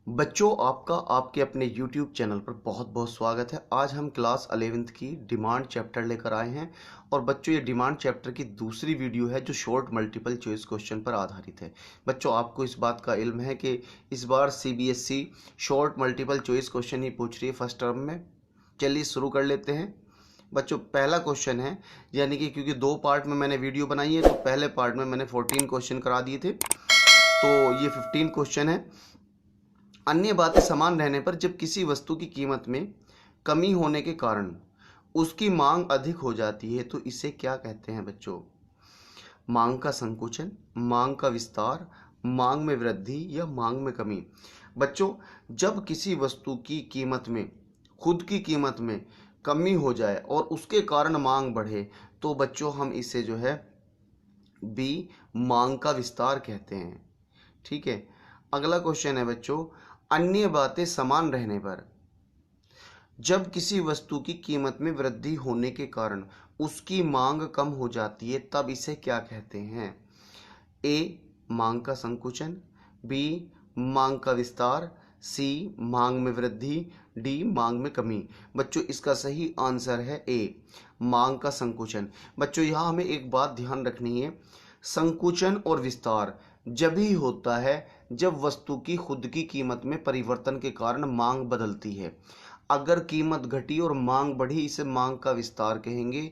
बच्चों, आपका आपके अपने YouTube चैनल पर बहुत बहुत स्वागत है। आज हम क्लास 11th की डिमांड चैप्टर लेकर आए हैं। और बच्चों, ये डिमांड चैप्टर की दूसरी वीडियो है जो शॉर्ट मल्टीपल चॉइस क्वेश्चन पर आधारित है। बच्चों, आपको इस बात का इल्म है कि इस बार CBSE short multiple choice question ही पूछ रही है फर्स्ट टर्म में। चलिए शुरू कर लेते हैं। बच्चों, पहला क्वेश्चन है, यानी कि क्योंकि दो पार्ट में मैंने वीडियो बनाई है तो पहले पार्ट में मैंने 14 क्वेश्चन करा दिए थे, तो ये 15 क्वेश्चन है। अन्य बातें समान रहने पर जब किसी वस्तु की कीमत में कमी होने के कारण उसकी मांग अधिक हो जाती है तो इसे क्या कहते हैं बच्चों? मांग का संकुचन, मांग का विस्तार, मांग में वृद्धि या मांग में कमी। बच्चों, जब किसी वस्तु की कीमत में, खुद की कीमत में कमी हो जाए और उसके कारण मांग बढ़े तो बच्चों हम इसे जो है बी मांग का विस्तार कहते हैं। ठीक है। अगला क्वेश्चन है बच्चों, अन्य बातें समान रहने पर जब किसी वस्तु की कीमत में वृद्धि होने के कारण उसकी मांग कम हो जाती है तब इसे क्या कहते हैं? ए मांग का संकुचन, बी मांग का विस्तार, सी मांग में वृद्धि, डी मांग में कमी। बच्चों, इसका सही आंसर है ए मांग का संकुचन। बच्चों, यहाँ हमें एक बात ध्यान रखनी है, संकुचन और विस्तार जब ही होता है जब वस्तु की खुद की कीमत में परिवर्तन के कारण मांग बदलती है। अगर कीमत घटी और मांग बढ़ी इसे मांग का विस्तार कहेंगे,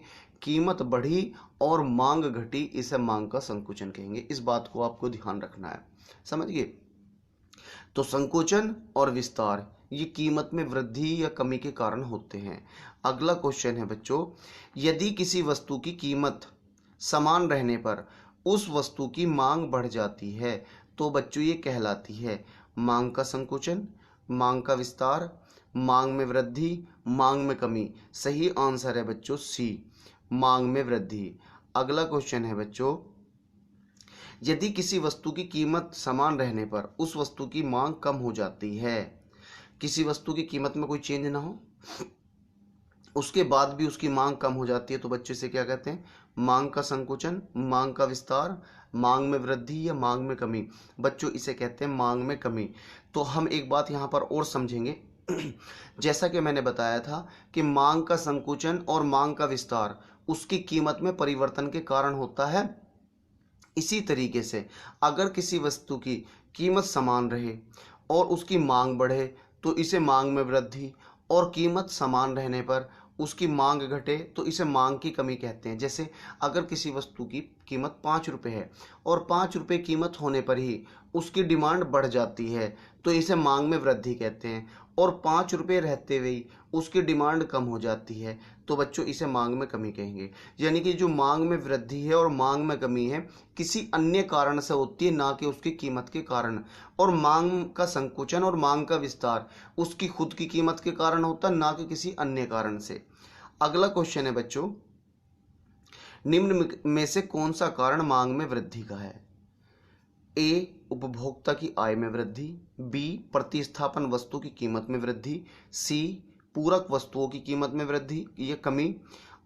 कीमत बढ़ी और मांग घटी इसे मांग का संकुचन कहेंगे। इस बात को आपको ध्यान रखना है, समझिए। तो संकुचन और विस्तार ये कीमत में वृद्धि या कमी के कारण होते हैं। अगला क्वेश्चन है बच्चों, यदि किसी वस्तु की कीमत समान रहने पर उस वस्तु की मांग बढ़ जाती है तो बच्चों ये कहलाती है मांग का संकुचन, मांग का विस्तार, मांग में वृद्धि, मांग में कमी। सही आंसर है बच्चों सी मांग में वृद्धि। अगला क्वेश्चन है बच्चों, यदि किसी वस्तु की कीमत समान रहने पर उस वस्तु की मांग कम हो जाती है, किसी वस्तु की कीमत में कोई चेंज ना हो उसके बाद भी उसकी मांग कम हो जाती है तो बच्चे से क्या कहते हैं? मांग का संकुचन, मांग का विस्तार, मांग में वृद्धि या मांग में कमी। बच्चों, इसे कहते हैं मांग में कमी। तो हम एक बात यहाँ पर और समझेंगे जैसा कि मैंने बताया था कि मांग का संकुचन और मांग का विस्तार उसकी कीमत में परिवर्तन के कारण होता है। इसी तरीके से अगर किसी वस्तु की कीमत समान रहे और उसकी मांग बढ़े तो इसे मांग में वृद्धि, और कीमत समान रहने पर उसकी मांग घटे तो इसे मांग की कमी कहते हैं। जैसे अगर किसी वस्तु की कीमत 5 रुपये है और 5 रुपये कीमत होने पर ही उसकी डिमांड बढ़ जाती है तो इसे मांग में वृद्धि कहते हैं, और 5 रुपये रहते हुए ही उसकी डिमांड कम हो जाती है तो बच्चों इसे मांग में कमी कहेंगे। यानी कि जो मांग में वृद्धि है और मांग में कमी है किसी अन्य कारण से होती है, ना कि उसकी कीमत के कारण। और मांग का संकुचन और मांग का विस्तार उसकी खुद की कीमत के कारण होता है, ना कि किसी अन्य कारण से। अगला क्वेश्चन है बच्चों, निम्न में से कौन सा कारण मांग में वृद्धि का है? ए उपभोक्ता की आय में वृद्धि, बी प्रतिस्थापन वस्तु की कीमत में वृद्धि, सी पूरक वस्तुओं की कीमत में वृद्धि या कमी,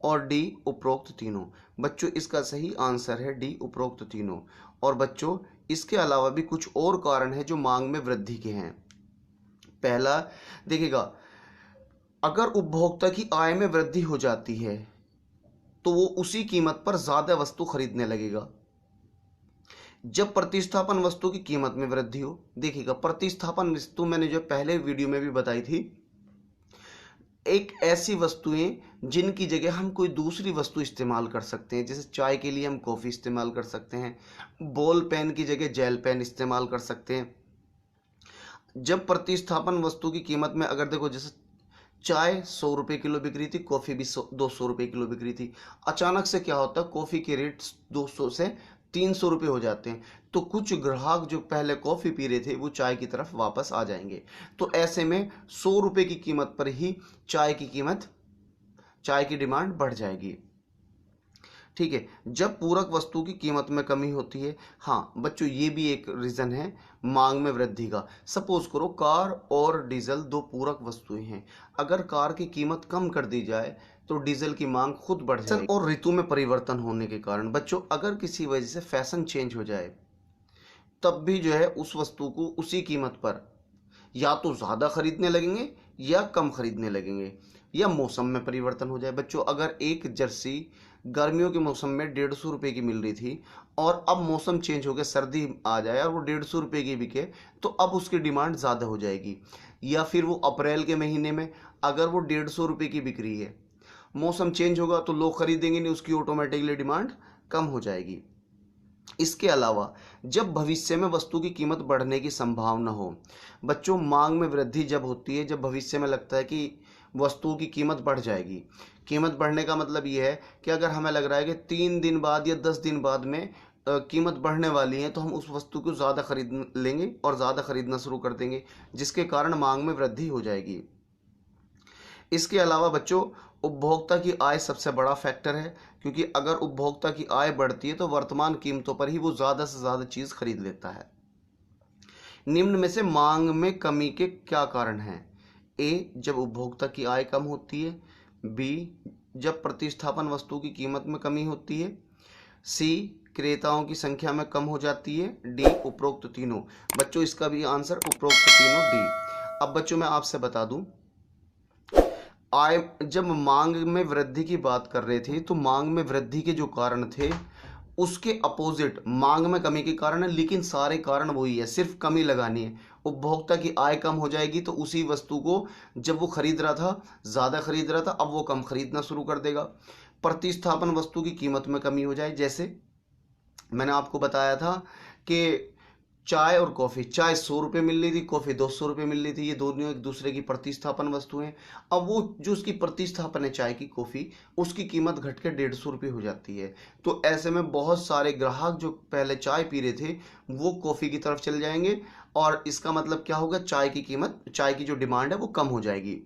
और डी उपरोक्त तीनों। बच्चों, इसका सही आंसर है डी उपरोक्त तीनों। और बच्चों, इसके अलावा भी कुछ और कारण है जो मांग में वृद्धि के हैं। पहला देखिएगा, अगर उपभोक्ता की आय में वृद्धि हो जाती है तो वो उसी कीमत पर ज्यादा वस्तु खरीदने लगेगा। जब प्रतिस्थापन वस्तु की कीमत में वृद्धि हो, देखिएगा प्रतिस्थापन वस्तु मैंने जो पहले वीडियो में भी बताई थी, एक ऐसी वस्तुएं जिनकी जगह हम कोई दूसरी वस्तु इस्तेमाल कर सकते हैं। जैसे चाय के लिए हम कॉफ़ी इस्तेमाल कर सकते हैं, बॉल पेन की जगह जेल पेन इस्तेमाल कर सकते हैं। जब प्रतिस्थापन वस्तु की कीमत में अगर देखो, जैसे चाय 100 रुपये किलो बिक रही थी, कॉफ़ी भी 200 रुपये किलो बिक रही थी, अचानक से क्या होता है कॉफ़ी के रेट 200 से 300 रुपये हो जाते हैं, तो कुछ ग्राहक जो पहले कॉफ़ी पी रहे थे वो चाय की तरफ वापस आ जाएंगे। तो ऐसे में 100 रुपये की कीमत पर ही चाय की डिमांड बढ़ जाएगी। ठीक है। जब पूरक वस्तु की कीमत में कमी होती है, हाँ बच्चों ये भी एक रीज़न है मांग में वृद्धि का। सपोज करो कार और डीजल दो पूरक वस्तुएं हैं, अगर कार की कीमत कम कर दी जाए तो डीजल की मांग खुद बढ़ जाएगी। और ऋतु में परिवर्तन होने के कारण बच्चों अगर किसी वजह से फैशन चेंज हो जाए तब भी जो है उस वस्तु को उसी कीमत पर या तो ज़्यादा खरीदने लगेंगे या कम खरीदने लगेंगे, या मौसम में परिवर्तन हो जाए। बच्चों अगर एक जर्सी गर्मियों के मौसम में 150 रुपये की मिल रही थी और अब मौसम चेंज हो गया, सर्दी आ जाए और वो 150 रुपये की बिके, तो अब उसकी डिमांड ज़्यादा हो जाएगी। या फिर वो अप्रैल के महीने में अगर वो 150 रुपये की बिक रही है, मौसम चेंज होगा तो लोग खरीदेंगे नहीं, उसकी ऑटोमेटिकली डिमांड कम हो जाएगी। इसके अलावा जब भविष्य में वस्तु की कीमत बढ़ने की संभावना हो, बच्चों मांग में वृद्धि जब होती है, जब भविष्य में लगता है कि वस्तुओं की कीमत बढ़ जाएगी। कीमत बढ़ने का मतलब ये है कि अगर हमें लग रहा है कि 3 दिन बाद या 10 दिन बाद में कीमत बढ़ने वाली है, तो हम उस वस्तु को ज़्यादा खरीद लेंगे और ज़्यादा खरीदना शुरू कर देंगे, जिसके कारण मांग में वृद्धि हो जाएगी। इसके अलावा बच्चों उपभोक्ता की आय सबसे बड़ा फैक्टर है, क्योंकि अगर उपभोक्ता की आय बढ़ती है तो वर्तमान कीमतों पर ही वो ज़्यादा से ज़्यादा चीज़ खरीद लेता है। निम्न में से मांग में कमी के क्या कारण हैं? ए, जब उपभोक्ता की आय कम होती है। बी, जब प्रतिस्थापन वस्तु की कीमत में कमी होती है। सी, क्रेताओं की संख्या में कम हो जाती है। डी, उपरोक्त तीनों। बच्चों इसका भी आंसर उपरोक्त तीनों, डी। अब बच्चों मैं आपसे बता दूं, आय जब मांग में वृद्धि की बात कर रहे थे तो मांग में वृद्धि के जो कारण थे उसके अपोजिट मांग में कमी के कारण है, लेकिन सारे कारण वही है, सिर्फ कमी लगानी है। उपभोक्ता की आय कम हो जाएगी तो उसी वस्तु को जब वो खरीद रहा था, ज़्यादा खरीद रहा था, अब वो कम खरीदना शुरू कर देगा। प्रतिस्थापन वस्तु की कीमत में कमी हो जाए, जैसे मैंने आपको बताया था कि चाय और कॉफ़ी, चाय 100 रुपये मिल रही थी, कॉफ़ी 200 रुपये मिल रही थी, ये दोनों एक दूसरे की प्रतिस्थापन वस्तु हैं। अब वो जो उसकी प्रतिस्थापन है चाय की, कॉफ़ी, उसकी कीमत घट के 150 रुपये हो जाती है। तो ऐसे में बहुत सारे ग्राहक जो पहले चाय पी रहे थे वो कॉफ़ी की तरफ चले जाएंगे, और इसका मतलब क्या होगा, चाय की कीमत, चाय की जो डिमांड है वो कम हो जाएगी।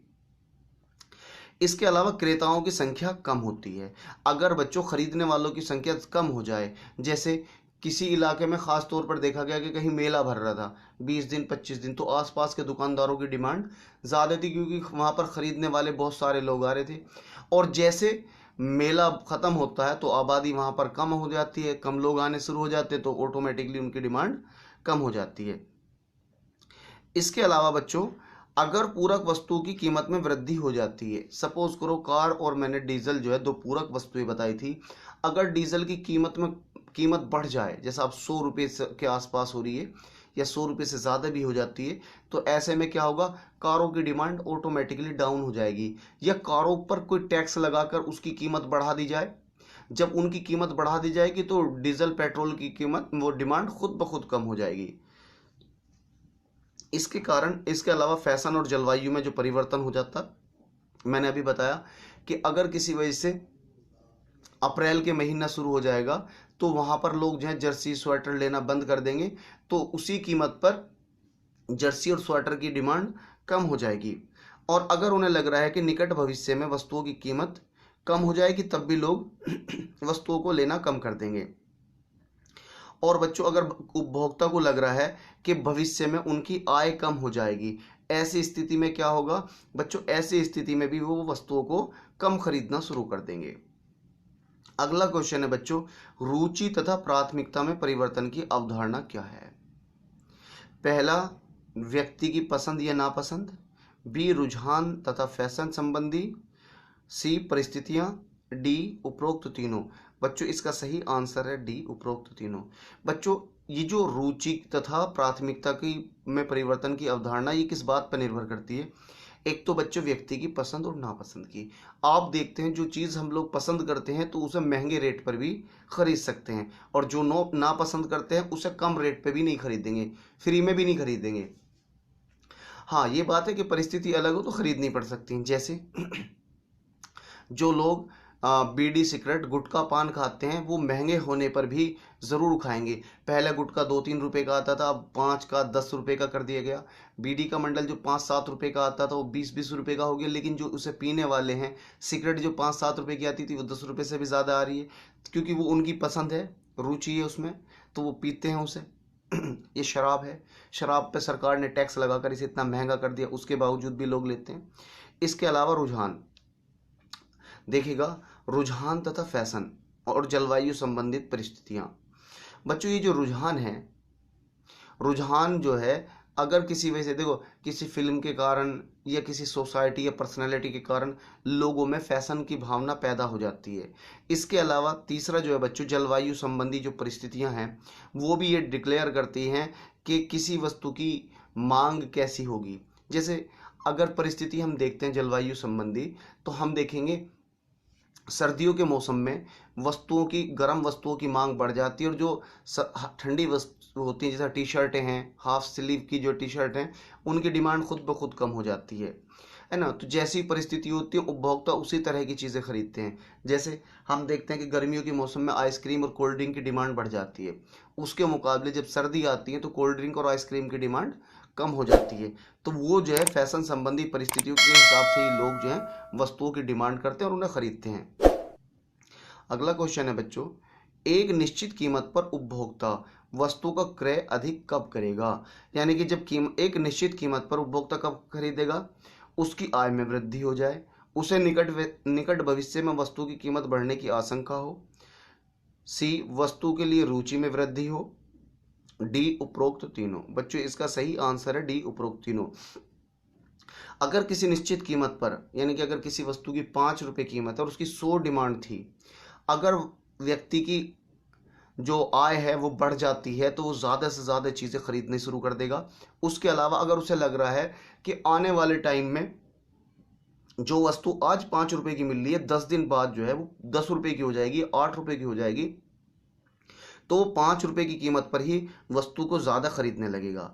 इसके अलावा क्रेताओं की संख्या कम होती है। अगर बच्चों खरीदने वालों की संख्या कम हो जाए, जैसे किसी इलाके में ख़ास तौर पर देखा गया कि कहीं मेला भर रहा था 20 दिन 25 दिन, तो आसपास के दुकानदारों की डिमांड ज़्यादा थी, क्योंकि वहाँ पर ख़रीदने वाले बहुत सारे लोग आ रहे थे। और जैसे मेला ख़त्म होता है तो आबादी वहाँ पर कम हो जाती है, कम लोग आने शुरू हो जाते हैं, तो ऑटोमेटिकली उनकी डिमांड कम हो जाती है। इसके अलावा बच्चों अगर पूरक वस्तु की कीमत में वृद्धि हो जाती है, सपोज करो कार और मैंने डीजल जो है, दो पूरक वस्तुएं बताई थी, अगर डीजल की कीमत बढ़ जाए, जैसा अब 100 रुपये के आसपास हो रही है या 100 रुपये से ज़्यादा भी हो जाती है, तो ऐसे में क्या होगा, कारों की डिमांड ऑटोमेटिकली डाउन हो जाएगी। या कारों पर कोई टैक्स लगाकर उसकी कीमत बढ़ा दी जाए, जब उनकी कीमत बढ़ा दी जाएगी तो डीजल पेट्रोल की कीमत, वो डिमांड खुद ब खुद कम हो जाएगी। इसके कारण, इसके अलावा फैशन और जलवायु में जो परिवर्तन हो जाता, मैंने अभी बताया कि अगर किसी वजह से अप्रैल के महीना शुरू हो जाएगा तो वहाँ पर लोग जो है जर्सी स्वेटर लेना बंद कर देंगे, तो उसी कीमत पर जर्सी और स्वेटर की डिमांड कम हो जाएगी। और अगर उन्हें लग रहा है कि निकट भविष्य में वस्तुओं की कीमत कम हो जाएगी, तब भी लोग वस्तुओं को लेना कम कर देंगे। और बच्चों अगर उपभोक्ता को लग रहा है कि भविष्य में उनकी आय कम हो जाएगी, ऐसी स्थिति में क्या होगा बच्चों, ऐसी स्थिति में भी वो वस्तुओं को कम खरीदना शुरू कर देंगे। अगला क्वेश्चन है बच्चों, रुचि तथा प्राथमिकता में परिवर्तन की अवधारणा क्या है? पहला, व्यक्ति की पसंद या नापसंद। बी, रुझान तथा फैशन संबंधी। सी, परिस्थितियां। डी, उपरोक्त तीनों। बच्चों इसका सही आंसर है डी, उपरोक्त तीनों। बच्चों ये जो रुचि तथा प्राथमिकता की में परिवर्तन की अवधारणा, ये किस बात पर निर्भर करती है? एक तो बच्चों व्यक्ति की पसंद और नापसंद की। आप देखते हैं जो चीज़ हम लोग पसंद करते हैं तो उसे महंगे रेट पर भी खरीद सकते हैं, और जो नापसंद करते हैं उसे कम रेट पर भी नहीं खरीदेंगे, फ्री में भी नहीं खरीदेंगे। हाँ ये बात है कि परिस्थिति अलग हो तो खरीदनी पड़ सकती है। जैसे जो लोग बीड़ी सिगरेट गुटखा पान खाते हैं वो महंगे होने पर भी ज़रूर खाएंगे। पहले गुटखा 2-3 रुपये का आता था, अब 5 का 10 रुपये का कर दिया गया। बीड़ी का मंडल जो 5-7 रुपये का आता था वो 20-20 रुपये का हो गया। लेकिन जो उसे पीने वाले हैं, सिगरेट जो 5-7 रुपये की आती थी वो 10 रुपये से भी ज़्यादा आ रही है, क्योंकि वो उनकी पसंद है, रुचि है उसमें, तो वो पीते हैं उसे। ये शराब है, शराब पे सरकार ने टैक्स लगाकर इसे इतना महंगा कर दिया, उसके बावजूद भी लोग लेते हैं। इसके अलावा रुझान देखिएगा, रुझान तथा फैशन और जलवायु संबंधित परिस्थितियां। बच्चों ये जो रुझान है, रुझान जो है अगर किसी वजह से देखो, किसी फिल्म के कारण या किसी सोसाइटी या पर्सनैलिटी के कारण लोगों में फैशन की भावना पैदा हो जाती है। इसके अलावा तीसरा जो है बच्चों, जलवायु संबंधी जो परिस्थितियां हैं वो भी ये डिक्लेयर करती हैं कि किसी वस्तु की मांग कैसी होगी। जैसे अगर परिस्थिति हम देखते हैं जलवायु संबंधी, तो हम देखेंगे सर्दियों के मौसम में वस्तुओं की, गर्म वस्तुओं की मांग बढ़ जाती है, और जो ठंडी वस्तु होती है जैसे टी शर्टें हैं, हाफ स्लीव की जो टी शर्ट हैं, उनकी डिमांड खुद ब खुद कम हो जाती है ना। तो जैसी परिस्थिति होती है उपभोक्ता उसी तरह की चीज़ें खरीदते हैं। जैसे हम देखते हैं कि गर्मियों के मौसम में आइसक्रीम और कोल्ड ड्रिंक की डिमांड बढ़ जाती है, उसके मुकाबले जब सर्दी आती है तो कोल्ड ड्रिंक और आइसक्रीम की डिमांड कम हो जाती है। तो वो जो है फैशन संबंधी परिस्थितियों के हिसाब से ही लोग जो है वस्तुओं की डिमांड करते हैं और उन्हें खरीदते हैं। अगला क्वेश्चन है बच्चों, एक निश्चित कीमत पर उपभोक्ता वस्तु का क्रय अधिक कब करेगा। यानी कि जब एक निश्चित कीमत पर उपभोक्ता कब खरीदेगा, उसकी आय में वृद्धि हो जाए, उसे निकट भविष्य में वस्तु की कीमत बढ़ने की आशंका हो, सी वस्तु के लिए रुचि में वृद्धि हो, डी उपरोक्त तीनों। बच्चों इसका सही आंसर है डी उपरोक्त तीनों। अगर किसी निश्चित कीमत पर, यानी कि अगर किसी वस्तु की 5 रुपये कीमत है और उसकी 100 डिमांड थी, अगर व्यक्ति की जो आय है वो बढ़ जाती है तो वो ज़्यादा से ज़्यादा चीज़ें खरीदने शुरू कर देगा। उसके अलावा अगर उसे लग रहा है कि आने वाले टाइम में जो वस्तु आज 5 रुपये की मिल रही है 10 दिन बाद जो है वो 10 रुपये की हो जाएगी, 8 रुपये की हो जाएगी, तो वो 5 रुपये की कीमत पर ही वस्तु को ज़्यादा खरीदने लगेगा।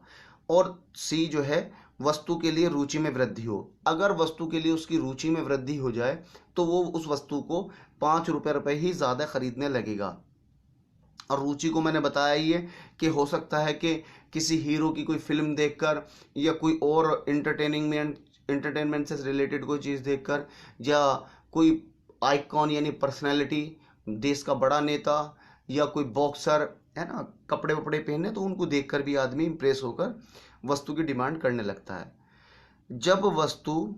और सी जो है वस्तु के लिए रुचि में वृद्धि हो, अगर वस्तु के लिए उसकी रुचि में वृद्धि हो जाए तो वो उस वस्तु को 5 रुपये ही ज़्यादा खरीदने लगेगा। और रुचि को मैंने बताया ही है कि हो सकता है कि किसी हीरो की कोई फिल्म देखकर या कोई और एंटरटेनमेंट से रिलेटेड कोई चीज़ देखकर, या कोई आइकॉन यानी पर्सनैलिटी, देश का बड़ा नेता या कोई बॉक्सर है ना, कपड़े वपड़े पहने तो उनको देखकर भी आदमी इंप्रेस होकर वस्तु की डिमांड करने लगता है। जब वस्तु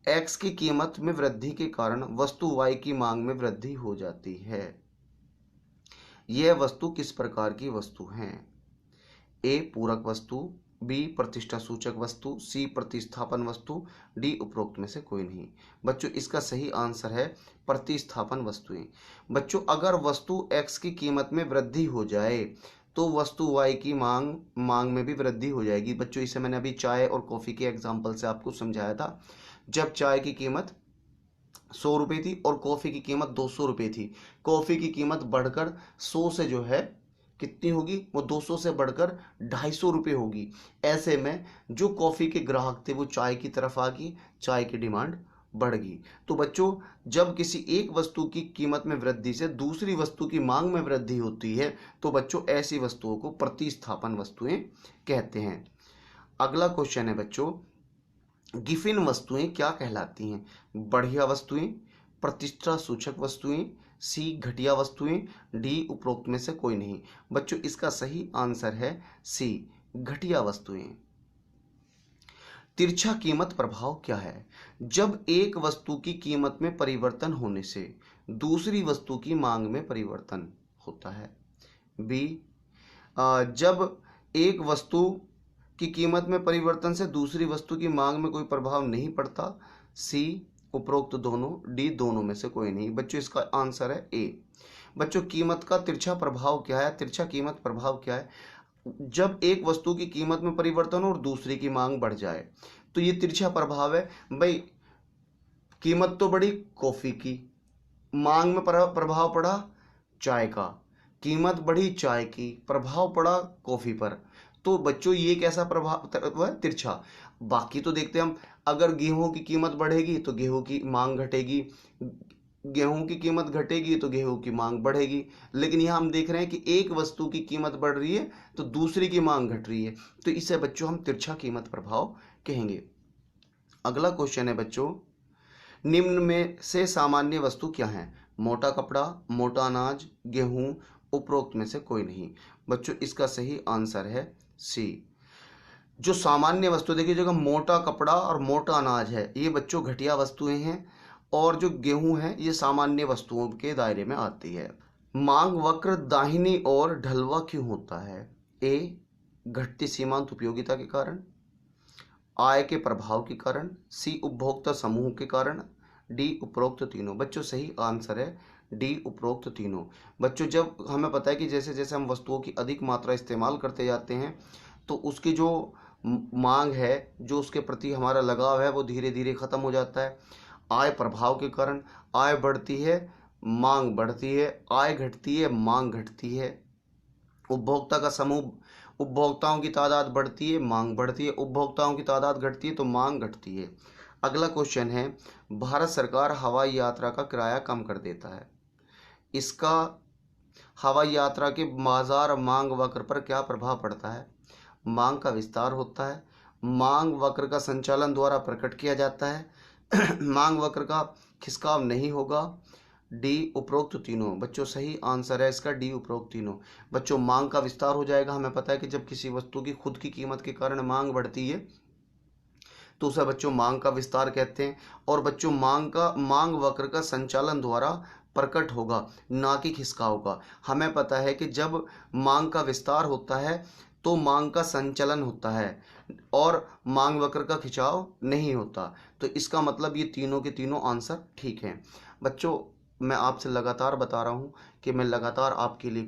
एक्स की कीमत में वृद्धि के कारण वस्तु वाई की मांग में वृद्धि हो जाती है, यह वस्तु किस प्रकार की वस्तु है। ए पूरक वस्तु, बी प्रतिष्ठा सूचक वस्तु, सी प्रतिस्थापन वस्तु, डी उपरोक्त में से कोई नहीं। बच्चों इसका सही आंसर है प्रतिस्थापन वस्तुएं। बच्चों अगर वस्तु एक्स की कीमत में वृद्धि हो जाए तो वस्तु वाई की मांग में भी वृद्धि हो जाएगी। बच्चों इसे मैंने अभी चाय और कॉफ़ी के एग्जाम्पल से आपको समझाया था। जब चाय की कीमत 100 रुपये थी और कॉफ़ी की कीमत 200 रुपये थी, कॉफ़ी की कीमत बढ़कर 100 से जो है कितनी होगी, वो 200 से बढ़कर 250 रुपये होगी। ऐसे में जो कॉफ़ी के ग्राहक थे वो चाय की तरफ आ गई, चाय की डिमांड बढ़ गई। तो बच्चों जब किसी एक वस्तु की कीमत में वृद्धि से दूसरी वस्तु की मांग में वृद्धि होती है तो बच्चों ऐसी वस्तुओं को प्रतिस्थापन वस्तुएं कहते हैं। अगला क्वेश्चन है बच्चों, गिफिन वस्तुएं क्या कहलाती हैं। बढ़िया वस्तुएं, प्रतिष्ठा सूचक वस्तुएं, सी घटिया वस्तुएं, डी उपरोक्त में से कोई नहीं। बच्चों इसका सही आंसर है सी घटिया वस्तुएं। तिरछा कीमत प्रभाव क्या है। जब एक वस्तु की कीमत में परिवर्तन होने से दूसरी वस्तु की मांग में परिवर्तन होता है। बी जब एक वस्तु की कीमत में परिवर्तन से दूसरी वस्तु की मांग में कोई प्रभाव नहीं पड़ता। सी उपरोक्त दोनों, डी दोनों में से कोई नहीं। बच्चों इसका आंसर है ए। बच्चों कीमत का तिरछा प्रभाव क्या है, तिरछा कीमत प्रभाव क्या है। जब एक वस्तु की कीमत में परिवर्तन हो और दूसरी की मांग बढ़ जाए तो ये तिरछा प्रभाव है। भाई कीमत तो बढ़ी कॉफ़ी की, मांग में प्रभाव पड़ा चाय का, कीमत बढ़ी चाय की, प्रभाव पड़ा कॉफ़ी पर। तो बच्चों ये कैसा प्रभाव है, तिरछा। बाकी तो देखते हैं हम, अगर गेहूं की कीमत बढ़ेगी तो गेहूं की मांग घटेगी, गेहूं की कीमत घटेगी तो गेहूं की मांग बढ़ेगी। लेकिन यहाँ हम देख रहे हैं कि एक वस्तु की कीमत बढ़ रही है तो दूसरी की मांग घट रही है, तो इसे बच्चों हम तिरछा कीमत प्रभाव कहेंगे। अगला क्वेश्चन है बच्चों, निम्न में से सामान्य वस्तु क्या है। मोटा कपड़ा, मोटा अनाज, गेहूं, उपरोक्त में से कोई नहीं। बच्चों इसका सही आंसर है सी। जो सामान्य वस्तु, देखिए जगह मोटा कपड़ा और मोटा अनाज है ये बच्चों घटिया वस्तुएं हैं, और जो गेहूं है ये सामान्य वस्तुओं के दायरे में आती है। मांग वक्र दाहिनी ओर ढलवा क्यों होता है। ए घटती सीमांत उपयोगिता के कारण, आय के प्रभाव के कारण, सी उपभोक्ता समूह के कारण, डी उपरोक्त तीनों। बच्चों सही आंसर है डी उपरोक्त तीनों। बच्चों जब हमें पता है कि जैसे जैसे हम वस्तुओं की अधिक मात्रा इस्तेमाल करते जाते हैं तो उसकी जो मांग है, जो उसके प्रति हमारा लगाव है, वो धीरे धीरे ख़त्म हो जाता है। आय प्रभाव के कारण आय बढ़ती है, मांग बढ़ती है, आय घटती है, मांग घटती है। उपभोक्ता का समूह, उपभोक्ताओं की तादाद बढ़ती है, मांग बढ़ती है, उपभोक्ताओं की तादाद घटती है तो मांग घटती है। अगला क्वेश्चन है, भारत सरकार हवाई यात्रा का किराया कम कर देता है, इसका हवाई यात्रा के बाजार मांग वक्र पर क्या प्रभाव पड़ता है? मांग का विस्तार होता है, मांग वक्र का संचालन द्वारा प्रकट किया जाता है, मांग वक्र का खिसकाव नहीं होगा, डी उपरोक्त तीनों। बच्चों सही आंसर है इसका डी उपरोक्त तीनों। बच्चों मांग का विस्तार हो जाएगा। हमें पता है कि जब किसी वस्तु की खुद की कीमत के कारण मांग बढ़ती है तो उसे बच्चों मांग का विस्तार कहते हैं। और बच्चों मांग वक्र का संचालन द्वारा प्रकट होगा, ना कि खिसकाव का। हमें पता है कि जब मांग का विस्तार होता है तो मांग का संचलन होता है और मांग वक्र का खिंचाव नहीं होता। तो इसका मतलब ये तीनों के तीनों आंसर ठीक हैं। बच्चों मैं आपसे लगातार बता रहा हूँ कि मैं लगातार आपके लिए